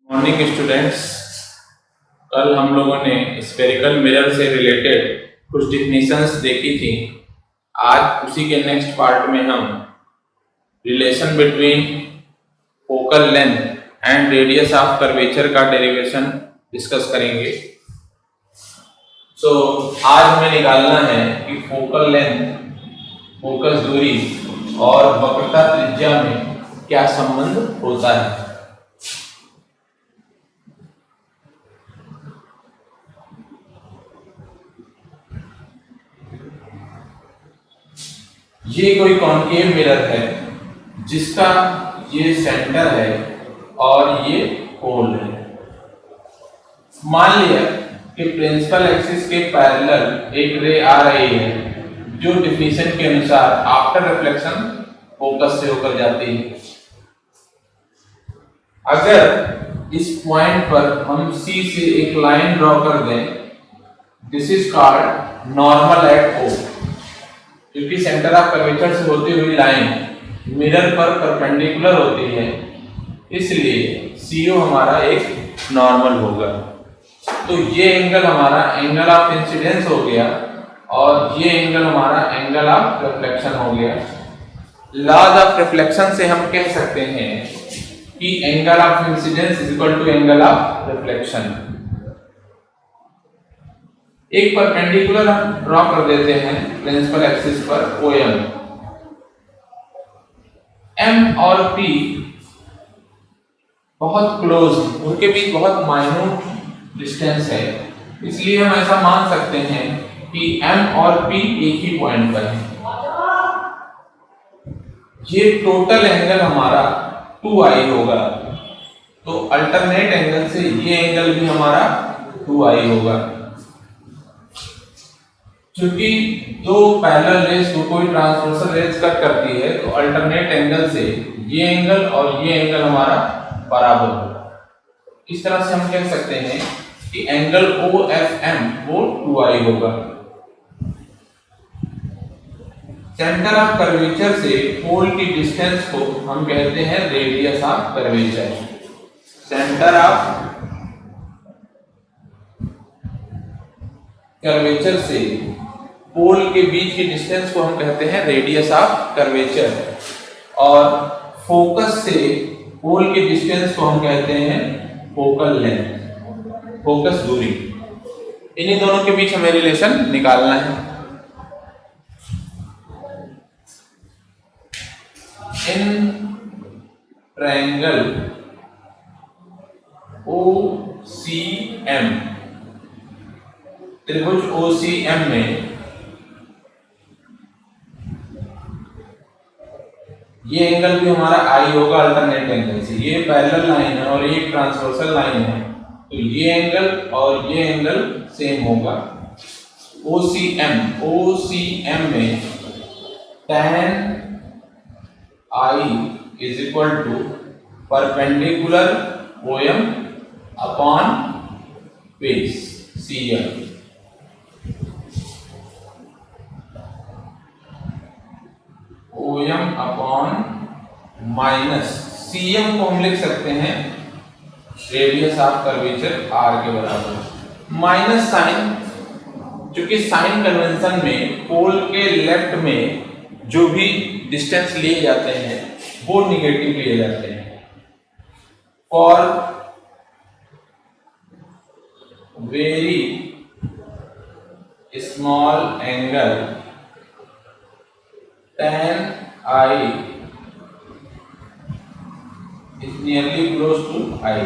Morning students, कल हम लोगों ने स्फेरिकल मिरर से रिलेटेड कुछ डिफिनीशंस देखी थी। आज उसी के नेक्स्ट पार्ट में हम relation between focal length and radius of curvature का डेरिवेशन डिस्कस करेंगे। आज हमें निकालना है कि फोकल लेंथ, फोकस दूरी और वक्रता त्रिज्या में क्या संबंध होता है। ये कोई कॉन्केव मिरर है जिसका ये सेंटर है और ये पोल है। मान लिया कि प्रिंसिपल एक्सिस के पैरेलल एक रे आ रही है जो डिफिनीशन के अनुसार आफ्टर रिफ्लेक्शन फोकस से होकर जाती है। अगर इस पॉइंट पर हम C से एक लाइन ड्रॉ कर दें, this is called normal at O, क्योंकि सेंटर ऑफ कर्वेचर से होती हुई लाइन मिरर पर परपेंडिकुलर होती है, इसलिए CO हमारा एक नॉर्मल होगा। तो ये एंगल हमारा एंगल ऑफ इंसिडेंस हो गया और ये एंगल हमारा एंगल ऑफ रिफ्लेक्शन हो गया। लॉज ऑफ रिफ्लेक्शन से हम कह सकते हैं कि angle of incidence is equal to angle of reflection. एक परपेंडिकुलर हम ड्रॉ कर देते हैं प्रिंसिपल एक्सिस पर OM। M और P बहुत क्लोज, उनके बीच बहुत माइन्यूट डिस्टेंस है, इसलिए हम ऐसा मान सकते हैं कि M और P एक ही पॉइंट पर है। ये टोटल एंगल हमारा 2i होगा, तो अल्टरनेट एंगल से ये एंगल भी हमारा 2i होगा। क्योंकि दो पैरेलल रेज को कोई ट्रांसवर्सल रेज कट करती है, तो अल्टरनेट एंगल से ये एंगल और ये एंगल हमारा बराबर होगा। इस तरह से हम कह सकते हैं कि एंगल OFM वो 2i होगा। सेंटर ऑफ कर्वेचर से पोल की डिस्टेंस को हम कहते हैं radius of curvature. Centre of curvature से पोल के बीच की डिस्टेंस को हम कहते हैं रेडियस ऑफ कर्वेचर, और फोकस से पोल की डिस्टेंस को हम कहते हैं फोकल लेंथ, फोकस दूरी। इन्हीं दोनों के बीच हमें रिलेशन निकालना है। इन ट्रायंगल OCM, त्रिभुज OCM में ये एंगल भी हमारा I होगा अल्टरनेट एंगल से। ये पैरेलल लाइन है और ये ट्रांसवर्सल लाइन है, तो ये एंगल और ये एंगल सेम होगा। OCM में tan I is equal to perpendicular OM upon base CM। OM upon minus CM को हम लिख सकते हैं रेडियस ऑफ कर्वेचर R के बराबर। माइनस साइन, क्योंकि साइन कन्वेंशन में पोल के लेफ्ट में जो भी डिस्टेंस लिए जाते हैं वो निगेटिव लिए जाते हैं। For very small angle tan I is nearly close to I।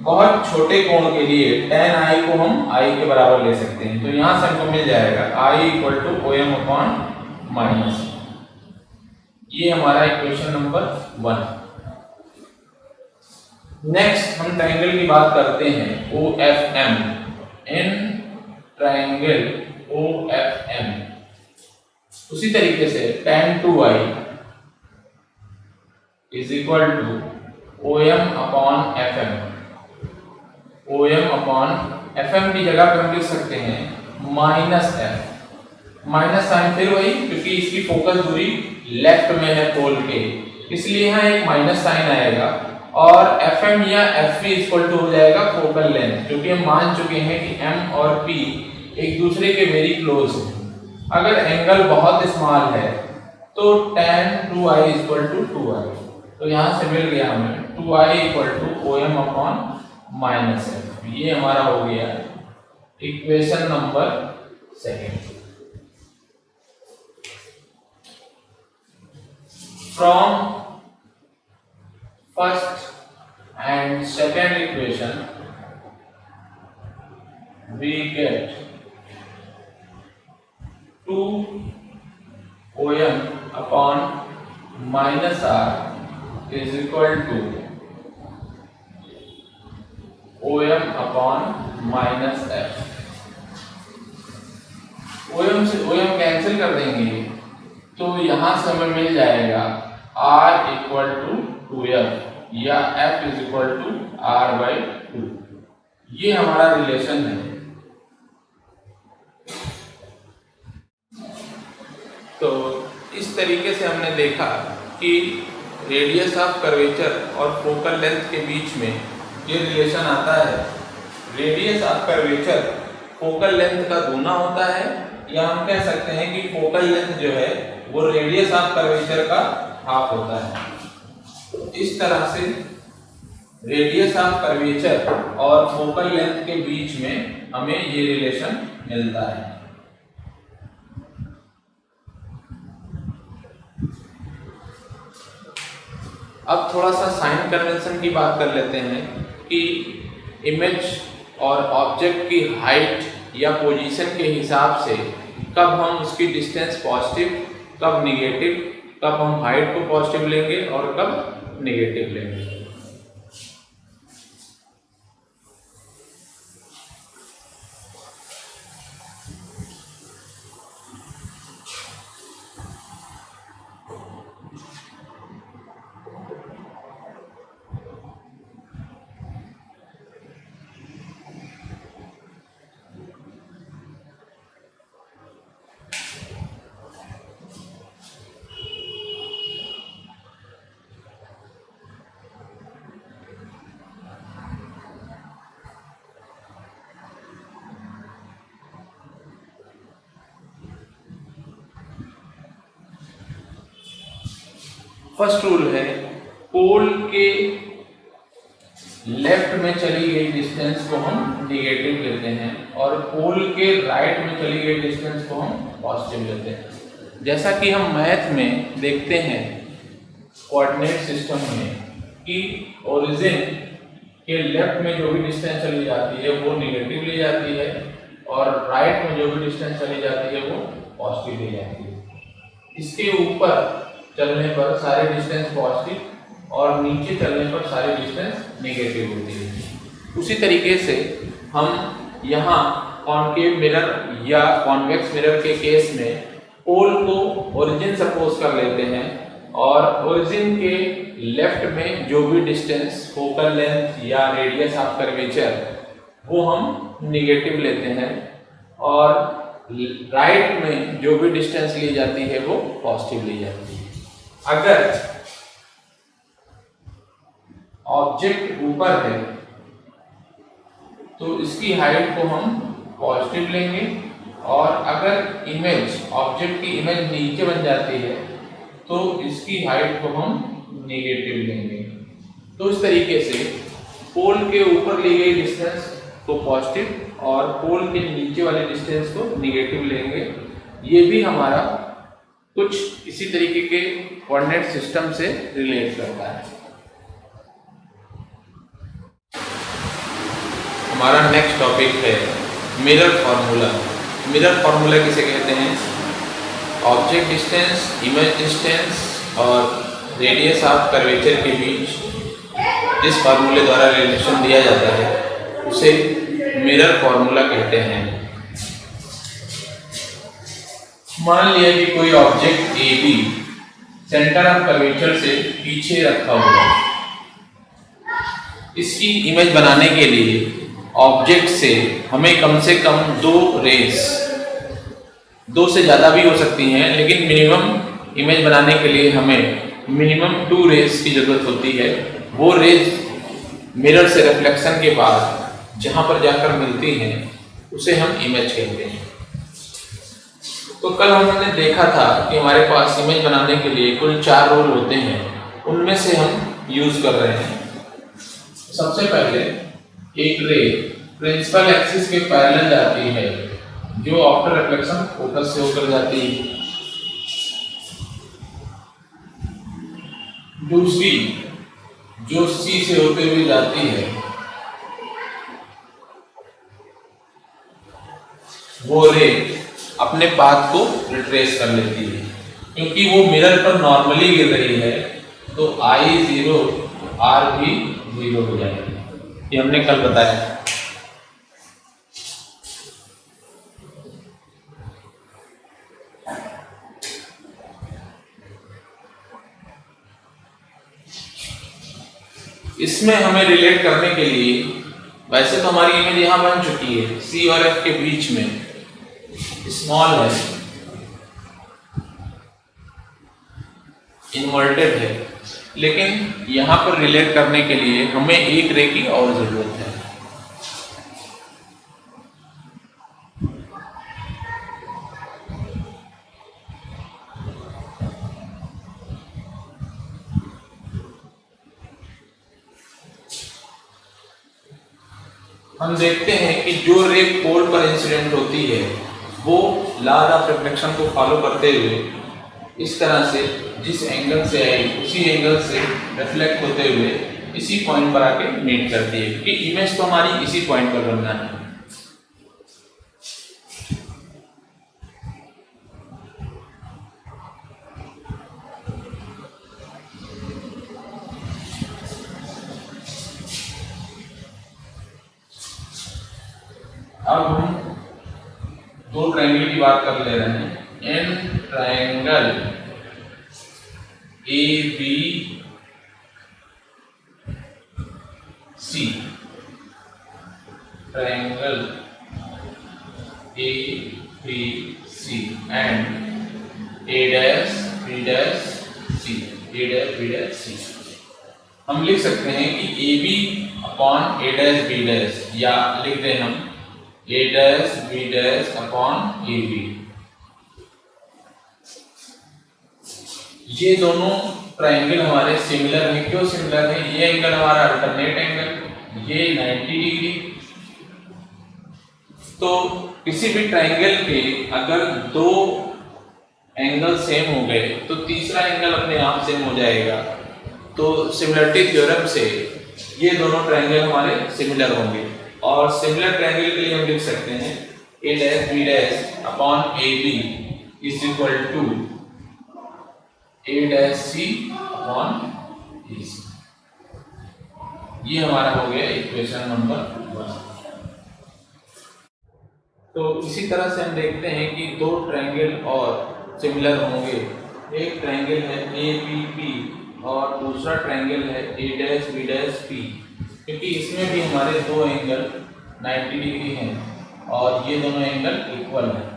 बहुत छोटे कोण के लिए tan I को हम I के बराबर ले सकते हैं, तो यहां से हमको मिल जाएगा I equal to OM upon minus. ये हमारा इक्वेशन नंबर 1। नेक्स्ट हम ट्रायंगल की बात करते हैं OFM। इन ट्रायंगल OFM उसी तरीके से tan 2i is equal to OM upon FM। OM upon FM की जगह पे हम लिख सकते हैं माइनस F। माइनस साइन फिर वही, क्योंकि इसकी फोकस दूरी लेफ्ट में है पोल के, इसलिए यहाँ एक माइनस साइन आएगा और FM या FV इक्वल टू हो जाएगा फोकल लेंथ, क्योंकि हम मान चुके हैं कि M और P एक दूसरे के वेरी क्लोज हैं। अगर एंगल बहुत स्मॉल है तो tan 2i equal to 2i, तो यहाँ से मिल गया हमें 2i equal to OM upon minus F. ये हमारा हो गया equation number second. From first and second equation we get 2 OM upon minus R is equal to OM upon minus F। OM से OM कैंसिल कर देंगे तो यहाँ से हमें मिल जाएगा R इक्वल टू 2F या F is equal to R/2। ये हमारा रिलेशन है। तो इस तरीके से हमने देखा कि रेडियस ऑफ कर्वेचर और फोकल लेंथ के बीच में ये रिलेशन आता है। Radius of curvature focal length का दूना होता है, या हम कह सकते हैं कि फोकल लेंथ जो है वो रेडियस ऑफ कर्वेचर का हाफ होता है। इस तरह से रेडियस ऑफ कर्वेचर और फोकल लेंथ के बीच में हमें ये रिलेशन मिलता है। अब थोड़ा सा साइन कन्वेंशन की बात कर लेते हैं कि इमेज और ऑब्जेक्ट की हाइट या पोजीशन के हिसाब से कब हम उसकी डिस्टेंस पॉजिटिव, कब निगेटिव, कब हम हाइट को पॉजिटिव लेंगे और कब नेगेटिव लेंगे। फर्स्ट रूल है पोल के लेफ्ट में चली गई डिस्टेंस को हम नेगेटिव लेते हैं और पोल के राइट में चली गई डिस्टेंस को हम पॉजिटिव लेते हैं। जैसा कि हम मैथ में देखते हैं कोऑर्डिनेट सिस्टम में कि ओरिजिन के लेफ्ट में जो भी डिस्टेंस चली जाती है वो नेगेटिव ली जाती है और राइट में जो भी डिस्टेंस चली जाती है वो पॉजिटिव ली जाती है। इसके ऊपर चलने पर सारे डिस्टेंस पॉजिटिव और नीचे चलने पर सारी डिस्टेंस नेगेटिव होती है। उसी तरीके से हम यहाँ कॉनकेव मिरर या कॉन्वेक्स मिरर के केस में पोल को ओरिजिन सपोज कर लेते हैं और ओरिजिन के लेफ्ट में जो भी डिस्टेंस फोकल लेंथ या रेडियस ऑफ कर्वेचर वो हम नेगेटिव लेते हैं और राइट में जो भी डिस्टेंस ली जाती है वो पॉजिटिव ली जाती है। अगर ऑब्जेक्ट ऊपर है तो इसकी हाइट को हम पॉजिटिव लेंगे और अगर इमेज ऑब्जेक्ट की इमेज नीचे बन जाती है तो इसकी हाइट को हम नेगेटिव लेंगे। तो इस तरीके से पोल के ऊपर ली गई डिस्टेंस को पॉजिटिव और पोल के नीचे वाले डिस्टेंस को नेगेटिव लेंगे। ये भी हमारा कुछ इसी तरीके के कोऑर्डिनेट सिस्टम से रिलेट करता है। हमारा नेक्स्ट टॉपिक है मिरर फार्मूला। मिरर फार्मूला किसे कहते हैं? ऑब्जेक्ट डिस्टेंस, इमेज डिस्टेंस और रेडियस ऑफ कर्वेचर के बीच जिस फार्मूले द्वारा रिलेशन दिया जाता है उसे मिरर फार्मूला कहते हैं। मान लिया कि कोई object A B centre of curvature से पीछे रखा हुआ है। इसकी इमेज बनाने के लिए ऑब्जेक्ट से हमें कम से कम दो रेस, दो से ज़्यादा भी हो सकती हैं, लेकिन मिनिमम इमेज बनाने के लिए हमें मिनिमम 2 रेस की ज़रूरत होती है। वो रेज मिरर से रिफ्लेक्शन के बाद जहां पर जाकर मिलती हैं उसे हम इमेज कहते हैं। तो कल हमने देखा था कि हमारे पास इमेज बनाने के लिए कुल 4 रोल होते हैं, उनमें से हम यूज कर रहे हैं। सबसे पहले एक रे प्रिंसिपल एक्सिस के पैरेलल जाती है जो आफ्टर रिफ्लेक्शन फोकस से होकर जाती है। दूसरी जो सी से होते हुए जाती है वो रे अपने पाथ को रिट्रेस कर लेती है, क्योंकि वो मिरर पर नॉर्मली गिर रही है तो I 0 R भी 0 हो जाएगा। ये हमने कल बताया। इसमें हमें रिलेट करने के लिए, वैसे तो हमारी इमेज यहां बन चुकी है, C और F के बीच में स्मॉल है, इन्वर्टेड है, लेकिन यहां पर रिलेट करने के लिए हमें एक रे की और जरूरत है। हम देखते हैं कि जो रे पोल पर इंसिडेंट होती है वो लॉ ऑफ रिफ्लेक्शन को फॉलो करते हुए इस तरह से जिस एंगल से आई उसी एंगल से रिफ्लेक्ट होते हुए इसी पॉइंट पर आके मीट करती है, क्योंकि इमेज तो हमारी इसी पॉइंट पर बनना है। अब हम 2 ट्रायंगल की बात कर ले रहे हैं। An triangle A B C, triangle A B C and A dash B dash C, A dash B dash C. हम लिख सकते हैं कि A B upon A dash B dash, या लिख दें हम A dash B dash upon A B. ये दोनों ट्रायंगल हमारे सिमिलर हैं। क्यों सिमिलर है? ये एंगल हमारा अल्टरनेट एंगल, ये 90 डिग्री। तो किसी भी ट्रायंगल के अगर 2 एंगल सेम हो गए तो तीसरा एंगल अपने आप सेम हो जाएगा। तो सिमिलरिटी थ्योरम से ये दोनों ट्रायंगल हमारे सिमिलर होंगे, और सिमिलर ट्रायंगल के लिए हम लिख सकते हैं A dash B dash upon A B is equal to A dash C upon A C. ये हमारा हो गया इक्वेशन नंबर 1। तो इसी तरह से हम देखते हैं कि 2 ट्रायंगल और सिमिलर होंगे। एक ट्रायंगल है ए बी पी और दूसरा ट्रायंगल है ए डैश बी डैश पी, क्योंकि इसमें भी हमारे 2 एंगल 90 डिग्री हैं और ये दोनों एंगल इक्वल हैं,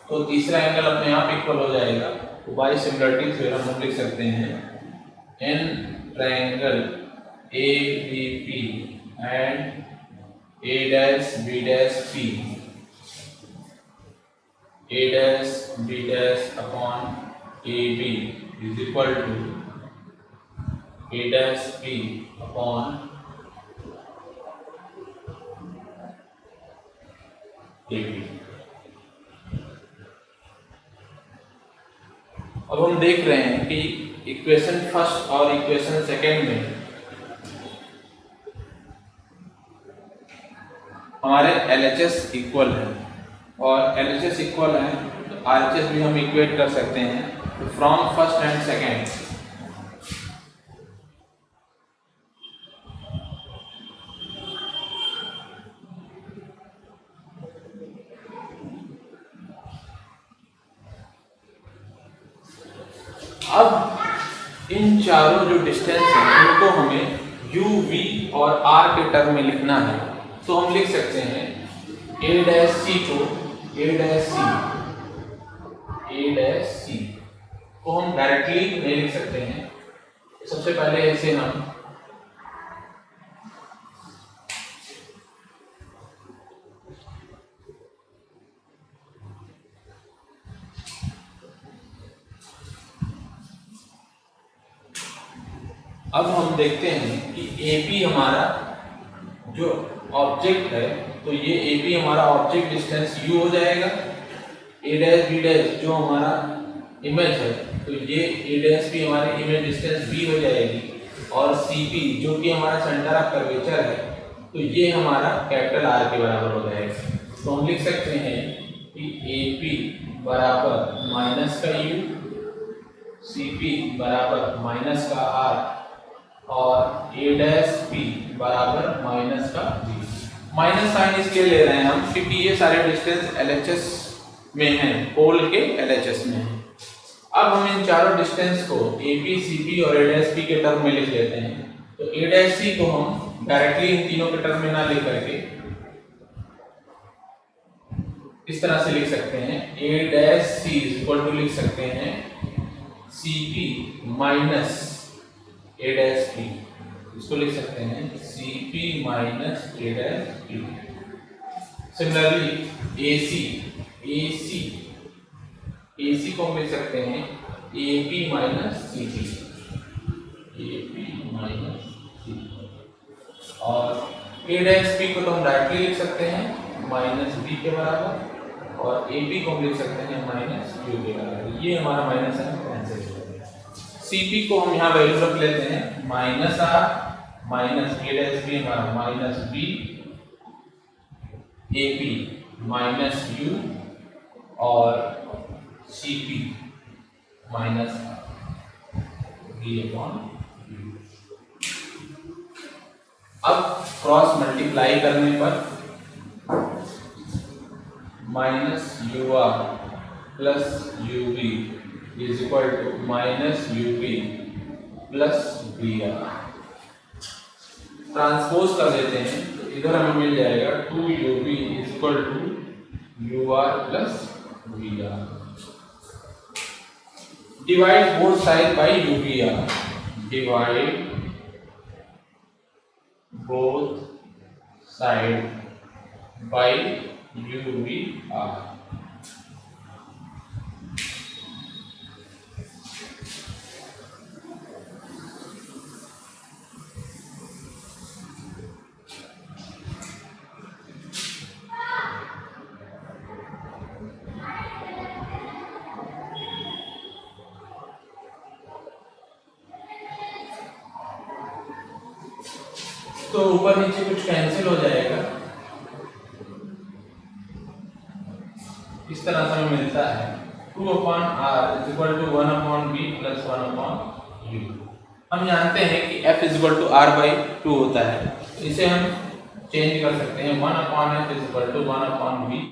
तो तीसरा एंगल अपने आप इक्वल हो जाएगा। तो बाय सिमिलरिटी थ्योरम हम लिख सकते हैं an triangle A B P and A dash B dash P, A dash B dash upon A B is equal to A dash B upon A B. अब हम देख रहे हैं कि इक्वेशन फर्स्ट और इक्वेशन सेकेंड में हमारे LHS equal है, और LHS इक्वल है तो RHS भी हम इक्वेट कर सकते हैं। तो फ्रॉम फर्स्ट एंड सेकेंड अब इन चारों जो डिस्टेंस हैं उनको हमें u, v और r के टर्म में लिखना है। तो हम लिख सकते हैं a डैश c को a डैश c को हम डायरेक्टली नहीं लिख सकते हैं। सबसे पहले इसे हम अब हम देखते हैं कि AP हमारा जो ऑब्जेक्ट है, तो ये AP हमारा ऑब्जेक्ट डिस्टेंस U हो जाएगा, A डैश B डैश जो हमारा इमेज है, तो ये A डैश भी हमारी इमेज डिस्टेंस B हो जाएगी, और CP जो कि हमारा सेंटर ऑफ कर्वेचर है, तो ये हमारा कैपिटल R के बराबर हो जाएगा। तो हम लिख सकते हैं कि AP बराबर माइनस का U, CP बराबर माइनस का R, और A डैश B बराबर माइनस का B। माइनस साइन इसलिए ले रहे हैं हम क्योंकि ये सारे डिस्टेंस LHS में हैं, पोल के LHS में हैं। अब हम इन चारों डिस्टेंस को AP, CP और A डैश B के टर्म में लिख लेते हैं। तो A डैश C को हम डायरेक्टली इन तीनों के टर्म में ना लेकर के इस तरह से लिख सकते हैं, A dash C equal to लिख सकते हैं CP minus A dash B, इसको लिख सकते हैं CP minus A dash B। Similarly AC को हम लिख सकते हैं AP minus CP, AP minus CP, और A डैश B को तो हम डायरेक्टली लिख सकते हैं माइनस B के बराबर, और AB को हम लिख सकते हैं माइनस U के बराबर। ये हमारा माइनस है, कैंसिल हो गया। CP को हम यहाँ वैल्यू रख लेते हैं minus R minus A dash B हमारा minus B, AP minus U और CP माइनस B अपॉन U। अब क्रॉस मल्टीप्लाई करने पर minus UR plus UV is equal to minus UV plus BR। Transpose कर देते हैं तो इधर हमें मिल जाएगा 2UV is equal to UR plus BR। Divide both side by UVR, डिवाइड both side by UVR। तो ऊपर नीचे कुछ कैंसिल हो जाएगा, इस तरह से हमें मिलता है 2 upon R is equal to 1 upon B plus 1 upon U। हम जानते हैं कि F is equal to R by 2 होता है, तो इसे हम चेंज कर सकते हैं 1 upon F is equal to 1 upon B